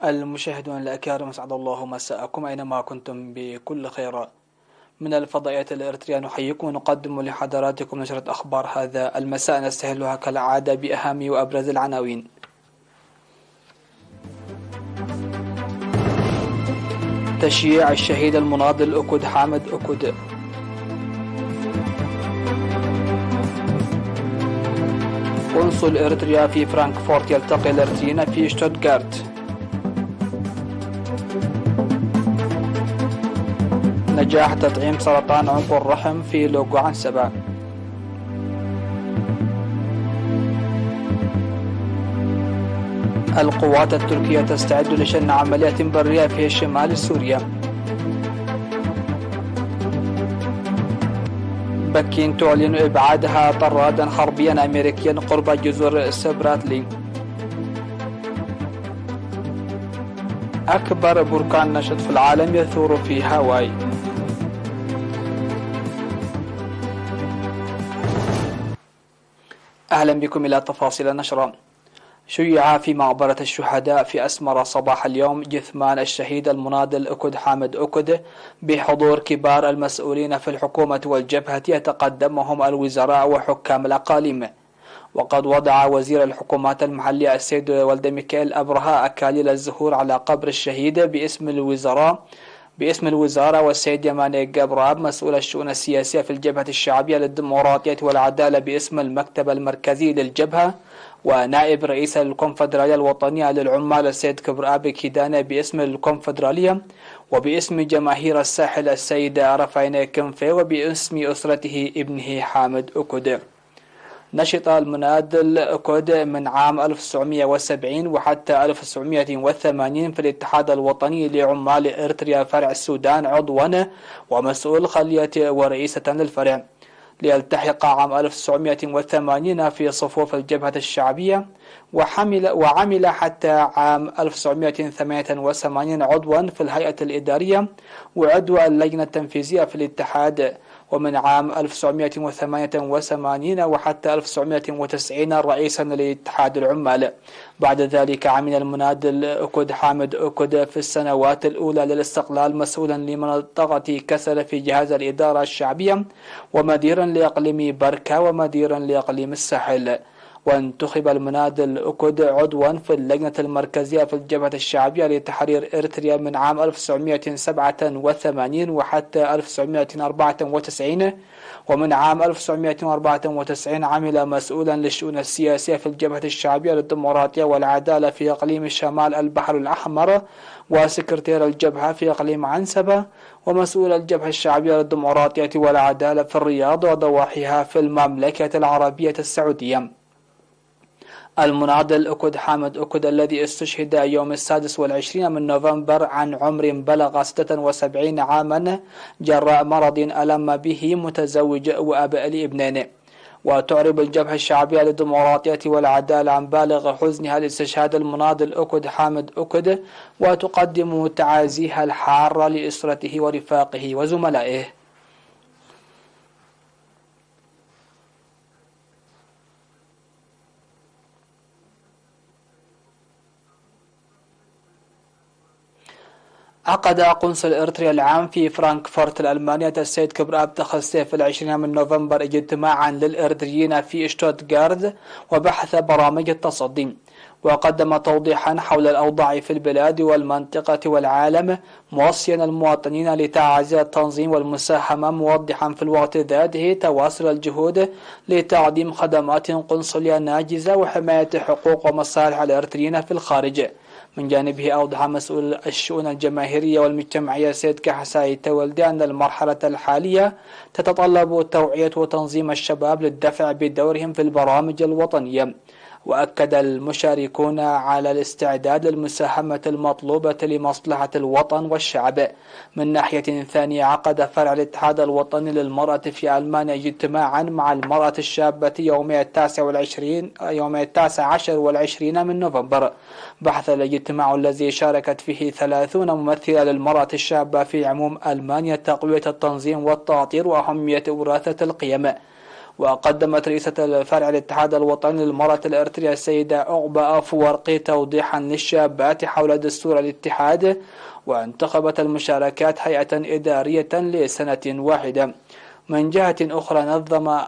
المشاهدون الأكارم، أسعد الله مساءكم أينما كنتم بكل خير. من الفضائيات الإريترية نحييكم ونقدم لحضراتكم نشرة أخبار هذا المساء، نستهلها كالعادة بأهم وأبرز العناوين. تشييع الشهيد المناضل أكود حامد أكود. قنصل إريتريا في فرانكفورت يلتقي الإريتريين في شتوتغارت. نجاح تطعيم سرطان عنق الرحم في لوغو عنسبة. القوات التركية تستعد لشن عمليات برية في شمال سوريا. بكين تعلن إبعادها طرادا حربيا أمريكيا قرب جزر سبراتلي. أكبر بركان نشط في العالم يثور في هاواي. أهلا بكم إلى تفاصيل النشرة. شيع في مقبرة الشهداء في أسمرة صباح اليوم جثمان الشهيد المناضل أكود حامد أكود بحضور كبار المسؤولين في الحكومة والجبهة يتقدمهم الوزراء وحكام الأقاليم. وقد وضع وزير الحكومات المحلية السيد ولد ميكائيل أبرهة أكاليل الزهور على قبر الشهيد باسم الوزارة، والسيد يماني جبراب مسؤول الشؤون السياسية في الجبهة الشعبية للديمقراطية والعدالة باسم المكتب المركزي للجبهة، ونائب رئيس الكونفدرالية الوطنية للعمال السيد كبراب كيدانة باسم الكونفدرالية، وباسم جماهير الساحل السيد رفاين كنفي، وباسم أسرته ابنه حامد أكود. نشط المناضل أكود من عام 1970 وحتى 1980 في الاتحاد الوطني لعمال إريتريا فرع السودان عضوا ومسؤول خلية ورئيسة للفرع، ليلتحق عام 1980 في صفوف الجبهة الشعبية، وعمل حتى عام 1988 عضوا في الهيئة الإدارية وعضو اللجنة التنفيذية في الاتحاد، ومن عام 1988 وحتى 1990 رئيسا لاتحاد العمال. بعد ذلك عمل المناضل أكود حامد أكود في السنوات الأولى للاستقلال مسؤولا لمنطقة كسل في جهاز الإدارة الشعبية، ومديرا لإقليم بركة، ومديرا لإقليم الساحل. وانتخب المناضل أكود عضوا في اللجنة المركزية في الجبهة الشعبية لتحرير إريتريا من عام 1987 وحتى 1994، ومن عام 1994 عمل مسؤولا للشؤون السياسية في الجبهة الشعبية للديمقراطية والعدالة في إقليم شمال البحر الأحمر، وسكرتير الجبهة في إقليم عنسبة، ومسؤول الجبهة الشعبية للديمقراطية والعدالة في الرياض وضواحيها في المملكة العربية السعودية. المناضل أكود حامد أكود الذي استشهد يوم 26 من نوفمبر عن عمر بلغ 76 عاما جراء مرض ألم به، متزوج وأب لابنين. وتعرب الجبهة الشعبية للديمقراطية والعدالة عن بالغ حزنها لاستشهاد المناضل أكود حامد أكود، وتقدم تعازيها الحارة لأسرته ورفاقه وزملائه. عقد قنصل إريتريا العام في فرانكفورت الألمانية السيد كبراب تخصصه في 20 من نوفمبر اجتماعا للإريتريين في شتوتغارت وبحث برامج التصدي، وقدم توضيحا حول الأوضاع في البلاد والمنطقة والعالم، موصيا المواطنين لتعزيز التنظيم والمساهمة، موضحا في الوقت ذاته تواصل الجهود لتقديم خدمات قنصلية ناجزة وحماية حقوق ومصالح الإريتريين في الخارج. من جانبه أوضح مسؤول الشؤون الجماهيرية والمجتمعية سيد كحساي تولدي أن المرحلة الحالية تتطلب توعية وتنظيم الشباب للدفع بدورهم في البرامج الوطنية. وأكد المشاركون على الاستعداد للمساهمة المطلوبة لمصلحة الوطن والشعب. من ناحية ثانية عقد فرع الاتحاد الوطني للمرأة في ألمانيا اجتماعا مع المرأة الشابة يوم 19 من نوفمبر. بحث الاجتماع الذي شاركت فيه 30 ممثلة للمرأة الشابة في عموم ألمانيا تقوية التنظيم والتأطير وأهمية وراثة القيم. وقدمت رئيسة الفرع الاتحاد الوطني للمرأة الإريترية السيدة عقبة أفورقي توضيحا للشابات حول دستور الاتحاد، وانتخبت المشاركات هيئة إدارية لسنة واحدة. من جهة أخرى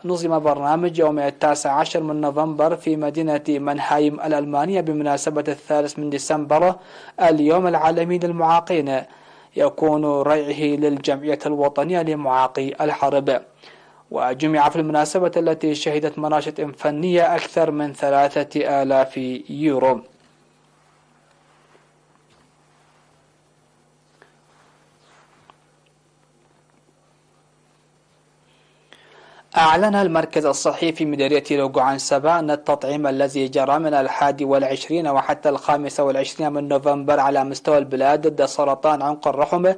نظم برنامج يوم 19 من نوفمبر في مدينة منهايم الألمانية بمناسبة 3 من ديسمبر اليوم العالمي للمعاقين، يكون ريعه للجمعية الوطنية لمعاقي الحرب. وجمع في المناسبة التي شهدت مناشط فنية أكثر من 3000 يورو. أعلن المركز الصحي في مديرية لوغوعان سبا أن التطعيم الذي جرى من 21 وحتى 25 من نوفمبر على مستوى البلاد ضد سرطان عنق الرحم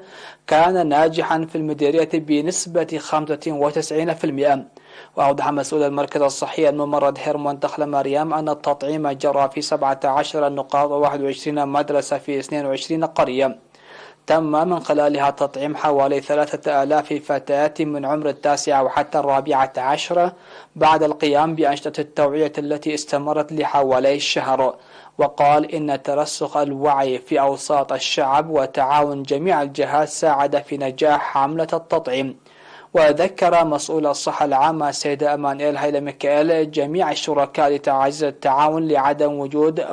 كان ناجحا في المديرية بنسبة 95%. وأوضح مسؤول المركز الصحي الممرض هيرمون دخل مريم أن التطعيم جرى في 17 نقاط و21 مدرسة في 22 قرية، تم من خلالها تطعيم حوالي 3000 فتاة من عمر 9 وحتى 14 بعد القيام بأنشطة التوعية التي استمرت لحوالي شهر. وقال إن ترسخ الوعي في أوساط الشعب وتعاون جميع الجهات ساعد في نجاح حملة التطعيم. وذكر مسؤول الصحة العامة السيد أمانويل هيلا ميكائيل جميع الشركاء لتعزيز التعاون لعدم وجود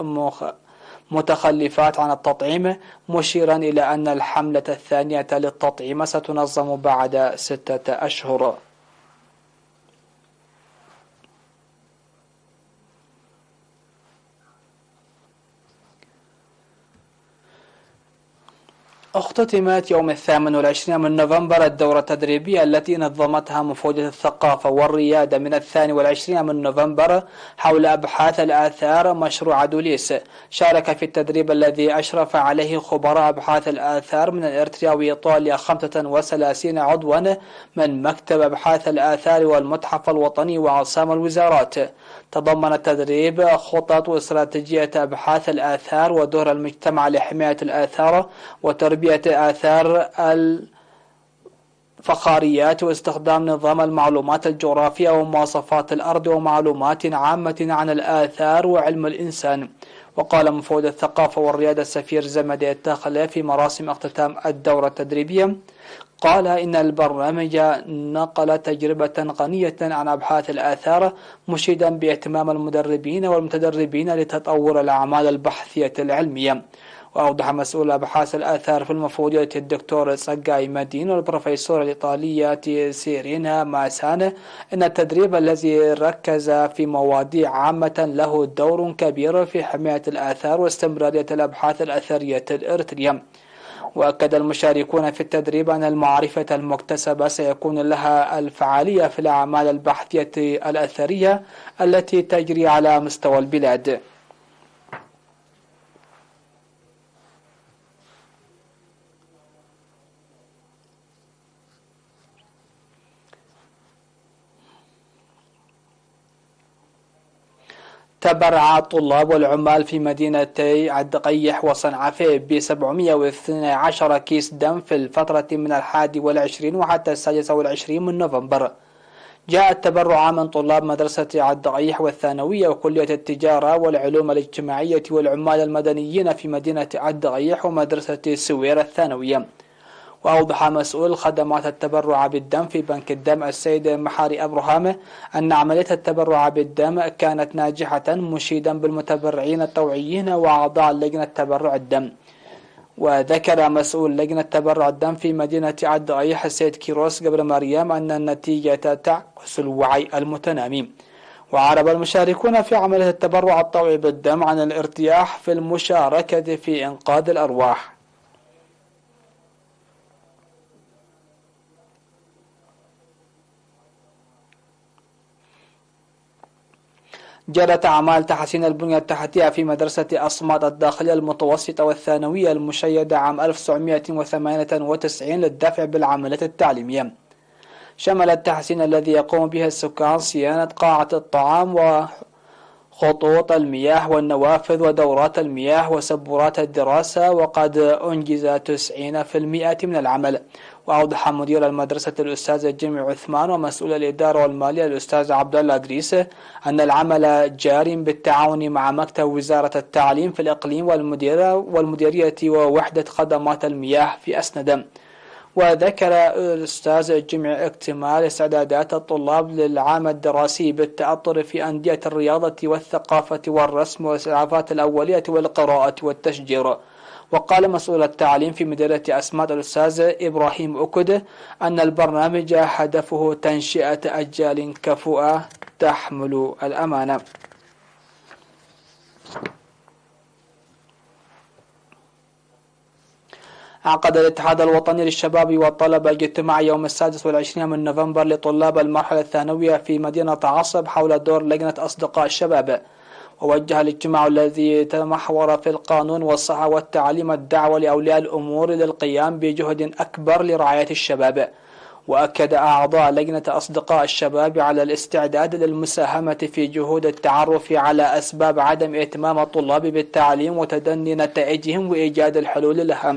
متخلفات عن التطعيم، مشيرا إلى أن الحملة الثانية للتطعيم ستنظم بعد 6 أشهر. اختتمت يوم 28 من نوفمبر الدورة التدريبية التي نظمتها مفوضية الثقافة والريادة من 22 من نوفمبر حول أبحاث الآثار مشروع دوليس. شارك في التدريب الذي أشرف عليه خبراء أبحاث الآثار من إريتريا وإيطاليا 35 عضوا من مكتب أبحاث الآثار والمتحف الوطني وعصام الوزارات. تضمن التدريب خطط واستراتيجية أبحاث الآثار ودور المجتمع لحماية الآثار وتربية آثار الفخاريات واستخدام نظام المعلومات الجغرافية ومواصفات الأرض ومعلومات عامة عن الآثار وعلم الإنسان. وقال مفوض الثقافة والريادة السفير زمدي التاخلة في مراسم اختتام الدورة التدريبية، قال إن البرنامج نقل تجربة غنية عن أبحاث الآثار، مشيدا باهتمام المدربين والمتدربين لتطور الأعمال البحثية العلمية. وأوضح مسؤول أبحاث الآثار في المفوضية الدكتور سجاي مدين والبروفيسور الإيطالية سيرينا ماسان أن التدريب الذي ركز في مواضيع عامة له دور كبير في حماية الآثار واستمرارية الأبحاث الأثرية الإريترية. وأكد المشاركون في التدريب أن المعرفة المكتسبة سيكون لها الفعالية في الأعمال البحثية الأثرية التي تجري على مستوى البلاد. تبرع الطلاب والعمال في مدينتي الدقيح وصنعاء ب 712 كيس دم في الفترة من 21 وحتى 26 من نوفمبر. جاء التبرع من طلاب مدرسة الدقيح والثانوية وكلية التجارة والعلوم الاجتماعية والعمال المدنيين في مدينة الدقيح ومدرسة السوير الثانوية. وأوضح مسؤول خدمات التبرع بالدم في بنك الدم السيد محاري أبراهام أن عملية التبرع بالدم كانت ناجحة، مشيدا بالمتبرعين الطوعيين وأعضاء لجنة تبرع الدم. وذكر مسؤول لجنة تبرع الدم في مدينة الدقيح السيد كيروس قبل مريم أن النتيجة تعكس الوعي المتنامي. وعرب المشاركون في عملية التبرع الطوعي بالدم عن الارتياح في المشاركة في إنقاذ الأرواح. جرت أعمال تحسين البنية التحتية في مدرسة أصمات الداخلية المتوسطة والثانوية المشيدة عام 1998 للدفع بالعمليات التعليمية. شمل التحسين الذي يقوم به السكان صيانة قاعة الطعام خطوط المياه والنوافذ ودورات المياه وسبورات الدراسة، وقد أنجز 90% من العمل. وأوضح مدير المدرسة الأستاذ جيمي عثمان ومسؤول الإدارة والمالية الأستاذ عبد الله إدريس أن العمل جار بالتعاون مع مكتب وزارة التعليم في الإقليم والمديرية ووحدة خدمات المياه في أسندم. وذكر الأستاذ جمع اكتمال استعدادات الطلاب للعام الدراسي بالتأطر في أندية الرياضة والثقافة والرسم والإسعافات الأولية والقراءة والتشجير. وقال مسؤول التعليم في مديرية أسماء الأستاذ إبراهيم أكد أن البرنامج هدفه تنشئة أجيال كفؤة تحمل الأمانة. عقد الاتحاد الوطني للشباب والطلبة اجتماع يوم 26 من نوفمبر لطلاب المرحلة الثانوية في مدينة عصب حول دور لجنة أصدقاء الشباب. ووجه الاجتماع الذي تمحور في القانون والصحة والتعليم الدعوة لأولياء الأمور للقيام بجهد أكبر لرعاية الشباب. وأكد أعضاء لجنة أصدقاء الشباب على الاستعداد للمساهمة في جهود التعرف على أسباب عدم اهتمام الطلاب بالتعليم وتدني نتائجهم وإيجاد الحلول لها.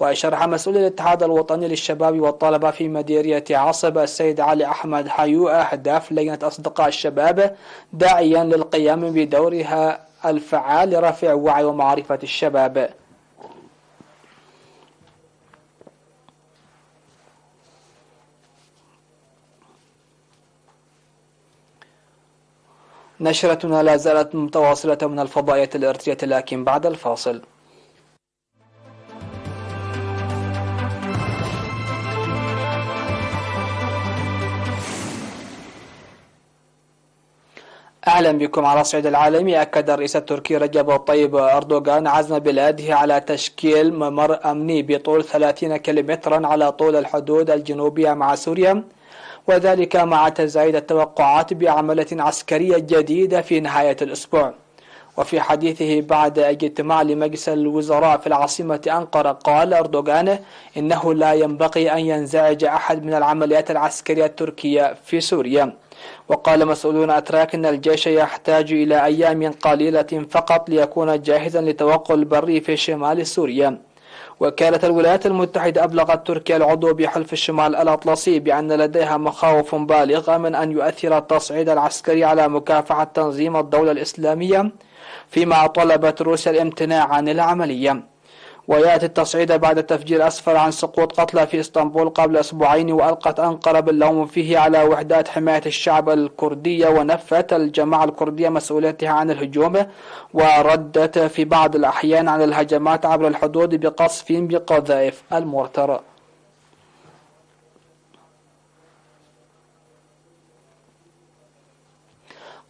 وشرح مسؤول الاتحاد الوطني للشباب والطلبة في مديرية عصب السيد علي أحمد حيو أهداف لجنة أصدقاء الشباب، داعيا للقيام بدورها الفعال لرفع وعي ومعرفة الشباب. نشرتنا لا زالت متواصلة من الفضائية الإرثية، لكن بعد الفاصل. أهلا بكم. على الصعيد العالمي، أكد الرئيس التركي رجب طيب أردوغان عزم بلاده على تشكيل ممر أمني بطول 30 كيلومترا على طول الحدود الجنوبية مع سوريا، وذلك مع تزايد التوقعات بعملية عسكرية جديدة في نهاية الأسبوع. وفي حديثه بعد اجتماع لمجلس الوزراء في العاصمة أنقرة، قال أردوغان إنه لا ينبغي أن ينزعج أحد من العمليات العسكرية التركية في سوريا. وقال مسؤولون أتراك أن الجيش يحتاج إلى أيام قليلة فقط ليكون جاهزا للتوغل البري في شمال سوريا. وكانت الولايات المتحدة أبلغت تركيا العضو بحلف الشمال الأطلسي بأن لديها مخاوف بالغة من أن يؤثر التصعيد العسكري على مكافحة تنظيم الدولة الإسلامية، فيما طلبت روسيا الامتناع عن العملية. ويأتي التصعيد بعد تفجير أسفر عن سقوط قتلى في اسطنبول قبل أسبوعين، وألقت أنقرة باللوم فيه على وحدات حماية الشعب الكردية، ونفت الجماعة الكردية مسؤوليتها عن الهجوم، وردت في بعض الأحيان عن الهجمات عبر الحدود بقصف بقذائف المورتر.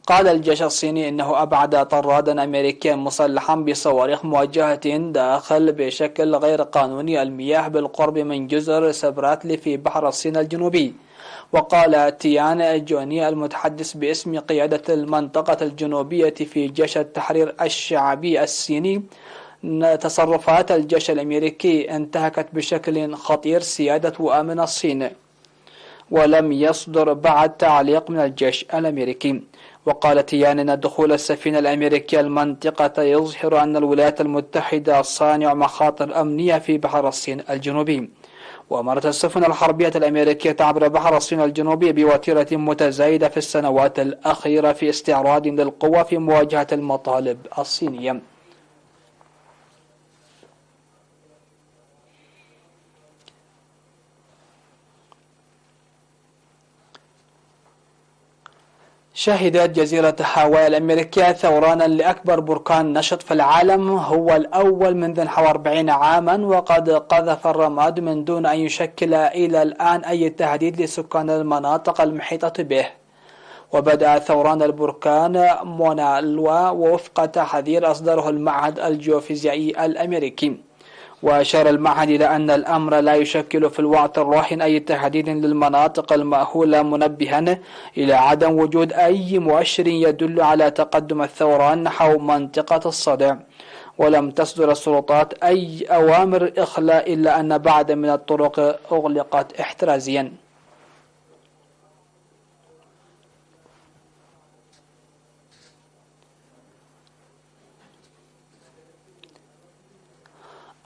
قال الجيش الصيني إنه أبعد طرادا أمريكيا مسلحا بصواريخ موجهة داخل بشكل غير قانوني المياه بالقرب من جزر سبراتلي في بحر الصين الجنوبي. وقال تيان جوني المتحدث باسم قيادة المنطقة الجنوبية في جيش التحرير الشعبي الصيني، تصرفات الجيش الأمريكي انتهكت بشكل خطير سيادة وأمن الصين. ولم يصدر بعد تعليق من الجيش الأمريكي. وقال تيان أن دخول السفينة الأمريكية المنطقة يظهر أن الولايات المتحدة صانع مخاطر أمنية في بحر الصين الجنوبي. وأمرت السفن الحربية الأمريكية عبر بحر الصين الجنوبي بوتيرة متزايدة في السنوات الأخيرة في استعراض للقوة في مواجهة المطالب الصينية. شهدت جزيرة هاواي الأمريكية ثورانا لأكبر بركان نشط في العالم، هو الأول منذ نحو 40 عاما، وقد قذف الرماد من دون أن يشكل إلى الآن أي تهديد لسكان المناطق المحيطة به. وبدأ ثوران البركان مونالوا وفق تحذير أصدره المعهد الجيوفيزيائي الأمريكي. وأشار المعهد إلى أن الأمر لا يشكل في الوقت الراهن أي تهديد للمناطق المأهولة، منبها إلى عدم وجود أي مؤشر يدل على تقدم الثوران نحو منطقة الصدع. ولم تصدر السلطات أي أوامر إخلاء إلا أن بعض من الطرق أغلقت احترازيا.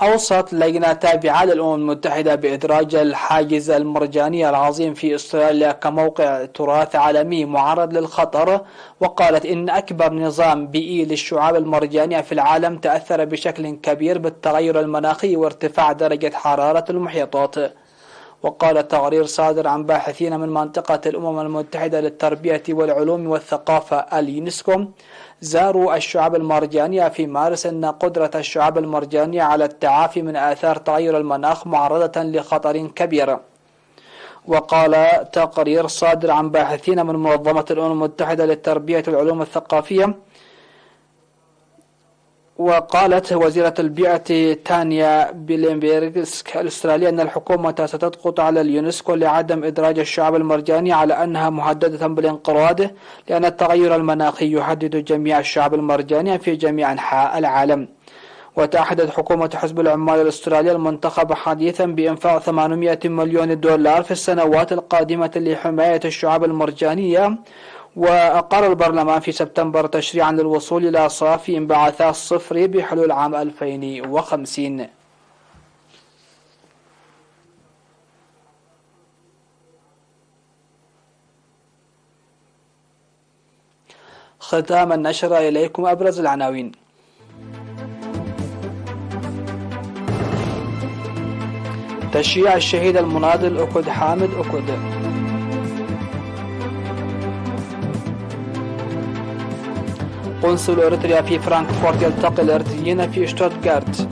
أوصت لجنة تابعة للأمم المتحدة بإدراج الحاجز المرجاني العظيم في أستراليا كموقع تراث عالمي معرض للخطر، وقالت إن أكبر نظام بيئي للشعاب المرجانية في العالم تأثر بشكل كبير بالتغير المناخي وارتفاع درجة حرارة المحيطات. وقال تقرير صادر عن باحثين من منطقة الأمم المتحدة للتربية والعلوم والثقافة اليونسكو زاروا الشعاب المرجانية في مارس أن قدرة الشعاب المرجانية على التعافي من آثار تغير المناخ معرضة لخطر كبير. وقال تقرير صادر عن باحثين من منظمة الأمم المتحدة للتربية والعلوم الثقافية، وقالت وزيرة البيئة تانيا بيلينبيرغسك الأسترالية أن الحكومة ستضغط على اليونسكو لعدم إدراج الشعاب المرجانية على أنها مهددة بالانقراض، لأن التغير المناخي يهدد جميع الشعاب المرجانية في جميع أنحاء العالم. وتعهدت حكومة حزب العمال الأسترالي المنتخب حديثا بإنفاق 800 مليون دولار في السنوات القادمة لحماية الشعاب المرجانية. وأقر البرلمان في سبتمبر تشريعا للوصول إلى صافي انبعاثات صفري بحلول عام 2050. ختام النشرة إليكم أبرز العناوين. تشييع الشهيد المناضل أكد حامد أكد. قنصل أريتريا في فرانكفورت يلتقي الأريتريين في شتوتغارت.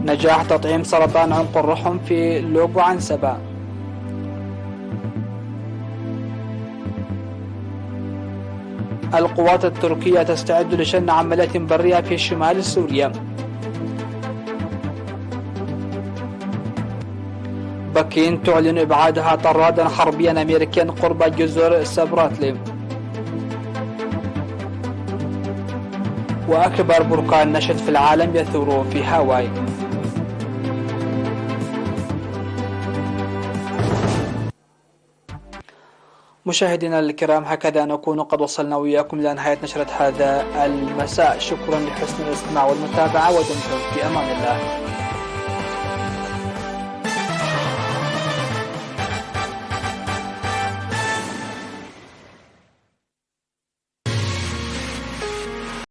نجاح تطعيم سرطان عنق الرحم في لوبو عنسبة. القوات التركية تستعد لشن عمليات برية في شمال سوريا. بكين تعلن إبعادها طرادا حربيا أمريكيا قرب جزر سبراتلي. وأكبر بركان نشط في العالم يثور في هاواي. مشاهدينا الكرام، هكذا نكون قد وصلنا وإياكم إلى نهاية نشرة هذا المساء. شكرا لحسن الاستماع والمتابعة، ودمتم في أمان الله.